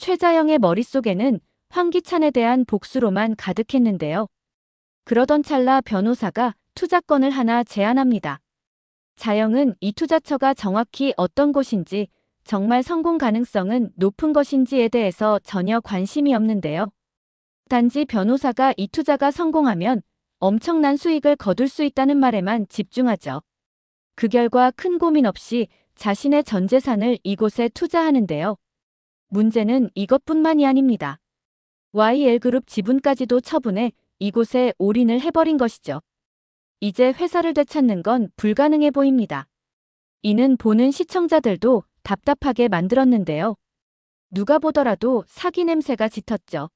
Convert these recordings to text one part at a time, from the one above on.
최자영의 머릿속에는 황기찬에 대한 복수로만 가득했는데요. 그러던 찰나 변호사가 투자건을 하나 제안합니다. 자영은 이 투자처가 정확히 어떤 곳인지, 정말 성공 가능성은 높은 것인지에 대해서 전혀 관심이 없는데요. 단지 변호사가 이 투자가 성공하면 엄청난 수익을 거둘 수 있다는 말에만 집중하죠. 그 결과 큰 고민 없이 자신의 전 재산을 이곳에 투자하는데요. 문제는 이것뿐만이 아닙니다. YL그룹 지분까지도 처분해 이곳에 올인을 해버린 것이죠. 이제 회사를 되찾는 건 불가능해 보입니다. 이는 보는 시청자들도 답답하게 만들었는데요. 누가 보더라도 사기 냄새가 짙었죠.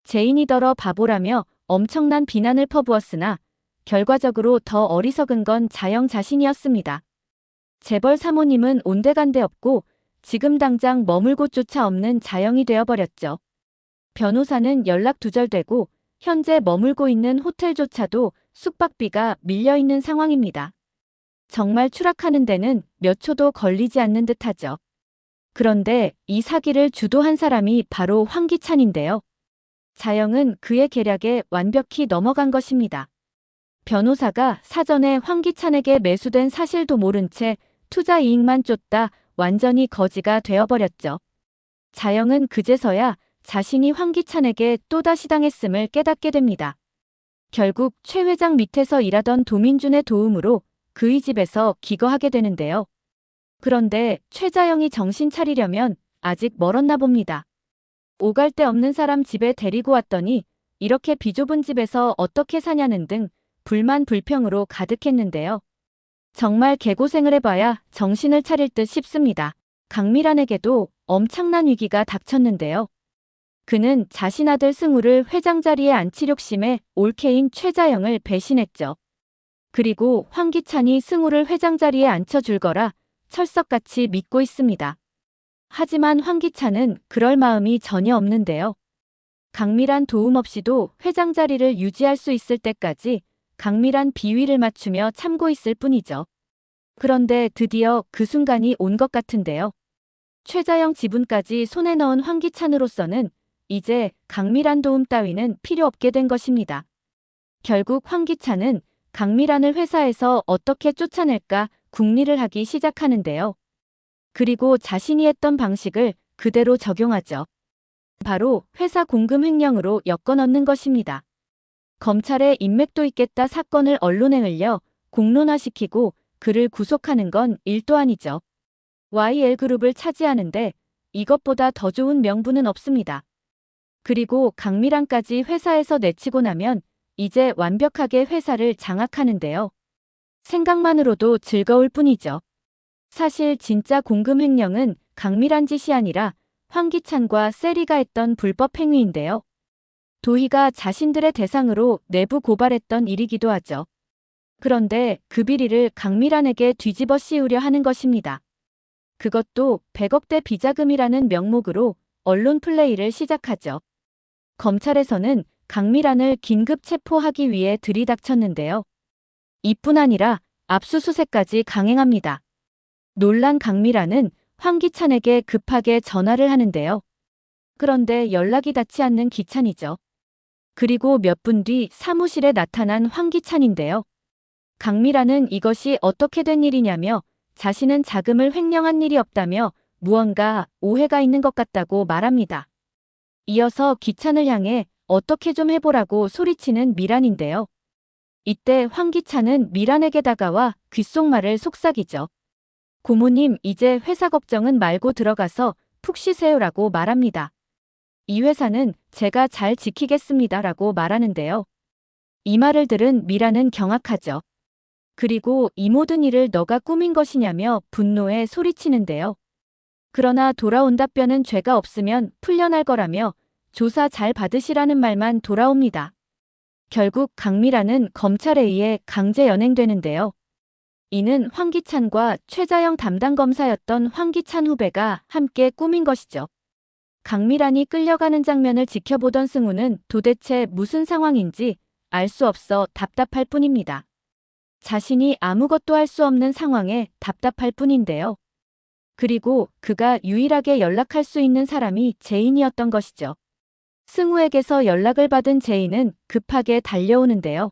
죄인이더러 바보라며 엄청난 비난을 퍼부었으나 결과적으로 더 어리석은 건 자영 자신이었습니다. 재벌 사모님은 온데간데 없고 지금 당장 머물 곳조차 없는 자영이 되어버렸죠. 변호사는 연락 두절되고 현재 머물고 있는 호텔조차도 숙박비가 밀려있는 상황입니다. 정말 추락하는 데는 몇 초도 걸리지 않는 듯하죠. 그런데 이 사기를 주도한 사람이 바로 황기찬인데요. 자영은 그의 계략에 완벽히 넘어간 것입니다. 변호사가 사전에 황기찬에게 매수된 사실도 모른 채 투자 이익만 쫓다 완전히 거지가 되어버렸죠. 자영은 그제서야 자신이 황기찬에게 또다시 당했음을 깨닫게 됩니다. 결국 최 회장 밑에서 일하던 도민준의 도움으로 그의 집에서 기거하게 되는데요. 그런데 최자영이 정신 차리려면 아직 멀었나 봅니다. 오갈 데 없는 사람 집에 데리고 왔더니 이렇게 비좁은 집에서 어떻게 사냐는 등 불만 불평으로 가득했는데요. 정말 개고생을 해봐야 정신을 차릴 듯 싶습니다. 강미란에게도 엄청난 위기가 닥쳤는데요. 그는 자신 아들 승우를 회장 자리에 앉힐 욕심에 올케인 최자영을 배신했죠. 그리고 황기찬이 승우를 회장 자리에 앉혀줄 거라 철석같이 믿고 있습니다. 하지만 황기찬은 그럴 마음이 전혀 없는데요. 강미란 도움 없이도 회장 자리를 유지할 수 있을 때까지 강미란 비위를 맞추며 참고 있을 뿐이죠. 그런데 드디어 그 순간이 온 것 같은데요. 최자영 지분까지 손에 넣은 황기찬으로서는 이제 강미란 도움 따위는 필요 없게 된 것입니다. 결국 황기찬은 강미란을 회사에서 어떻게 쫓아낼까 궁리를 하기 시작하는데요. 그리고 자신이 했던 방식을 그대로 적용하죠. 바로 회사 공금 횡령으로 엮어 넣는 것입니다. 검찰에 인맥도 있겠다 사건을 언론에 흘려 공론화시키고 그를 구속하는 건 일도 아니죠. YL그룹을 차지하는데 이것보다 더 좋은 명분은 없습니다. 그리고 강미란까지 회사에서 내치고 나면 이제 완벽하게 회사를 장악하는데요. 생각만으로도 즐거울 뿐이죠. 사실 진짜 공금 횡령은 강미란 짓이 아니라 황기찬과 세리가 했던 불법 행위인데요. 도희가 자신들의 대상으로 내부 고발했던 일이기도 하죠. 그런데 그 비리를 강미란에게 뒤집어 씌우려 하는 것입니다. 그것도 100억대 비자금이라는 명목으로 언론 플레이를 시작하죠. 검찰에서는 강미란을 긴급 체포하기 위해 들이닥쳤는데요. 이뿐 아니라 압수수색까지 강행합니다. 놀란 강미란은 황기찬에게 급하게 전화를 하는데요. 그런데 연락이 닿지 않는 기찬이죠. 그리고 몇 분 뒤 사무실에 나타난 황기찬인데요. 강미란은 이것이 어떻게 된 일이냐며 자신은 자금을 횡령한 일이 없다며 무언가 오해가 있는 것 같다고 말합니다. 이어서 기찬을 향해 어떻게 좀 해보라고 소리치는 미란인데요. 이때 황기찬은 미란에게 다가와 귓속말을 속삭이죠. 고모님 이제 회사 걱정은 말고 들어가서 푹 쉬세요라고 말합니다. 이 회사는 제가 잘 지키겠습니다라고 말하는데요. 이 말을 들은 미란은 경악하죠. 그리고 이 모든 일을 너가 꾸민 것이냐며 분노에 소리치는데요. 그러나 돌아온 답변은 죄가 없으면 풀려날 거라며 조사 잘 받으시라는 말만 돌아옵니다. 결국 강미란은 검찰에 의해 강제 연행되는데요. 이는 황기찬과 최자영 담당 검사였던 황기찬 후배가 함께 꾸민 것이죠. 강미란이 끌려가는 장면을 지켜보던 승우는 도대체 무슨 상황인지 알 수 없어 답답할 뿐입니다. 자신이 아무것도 할 수 없는 상황에 답답할 뿐인데요. 그리고 그가 유일하게 연락할 수 있는 사람이 제인이었던 것이죠. 승우에게서 연락을 받은 제인은 급하게 달려오는데요.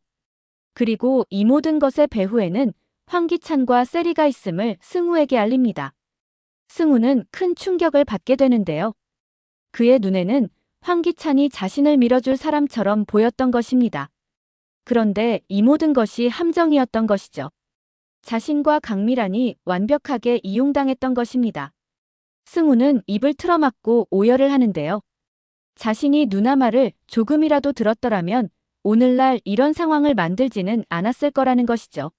그리고 이 모든 것의 배후에는 황기찬과 세리가 있음을 승우에게 알립니다. 승우는 큰 충격을 받게 되는데요. 그의 눈에는 황기찬이 자신을 밀어줄 사람처럼 보였던 것입니다. 그런데 이 모든 것이 함정이었던 것이죠. 자신과 강미란이 완벽하게 이용당했던 것입니다. 승우는 입을 틀어막고 오열을 하는데요. 자신이 누나 말을 조금이라도 들었더라면 오늘날 이런 상황을 만들지는 않았을 거라는 것이죠.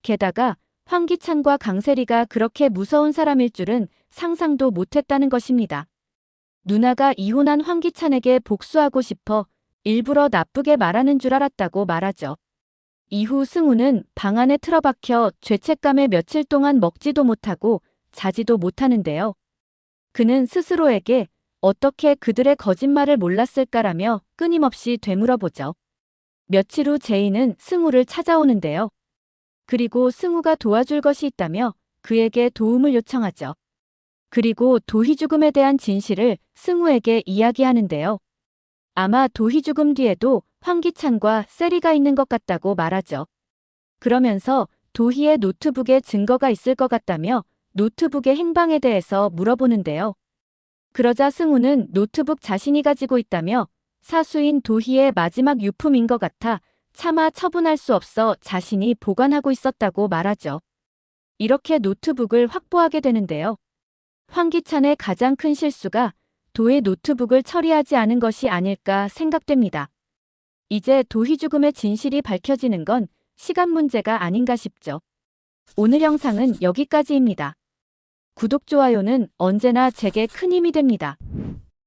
게다가 황기찬과 강세리가 그렇게 무서운 사람일 줄은 상상도 못했다는 것입니다. 누나가 이혼한 황기찬에게 복수하고 싶어 일부러 나쁘게 말하는 줄 알았다고 말하죠. 이후 승우는 방 안에 틀어박혀 죄책감에 며칠 동안 먹지도 못하고 자지도 못하는데요. 그는 스스로에게 어떻게 그들의 거짓말을 몰랐을까라며 끊임없이 되물어보죠. 며칠 후 제인은 승우를 찾아오는데요. 그리고 승우가 도와줄 것이 있다며 그에게 도움을 요청하죠. 그리고 도희 죽음에 대한 진실을 승우에게 이야기하는데요. 아마 도희 죽음 뒤에도 황기찬과 세리가 있는 것 같다고 말하죠. 그러면서 도희의 노트북에 증거가 있을 것 같다며 노트북의 행방에 대해서 물어보는데요. 그러자 승우는 노트북 자신이 가지고 있다며 사수인 도희의 마지막 유품인 것 같아 차마 처분할 수 없어 자신이 보관하고 있었다고 말하죠. 이렇게 노트북을 확보하게 되는데요. 황기찬의 가장 큰 실수가 도의 노트북을 처리하지 않은 것이 아닐까 생각됩니다. 이제 도희 죽음의 진실이 밝혀지는 건 시간 문제가 아닌가 싶죠. 오늘 영상은 여기까지입니다. 구독, 좋아요는 언제나 제게 큰 힘이 됩니다.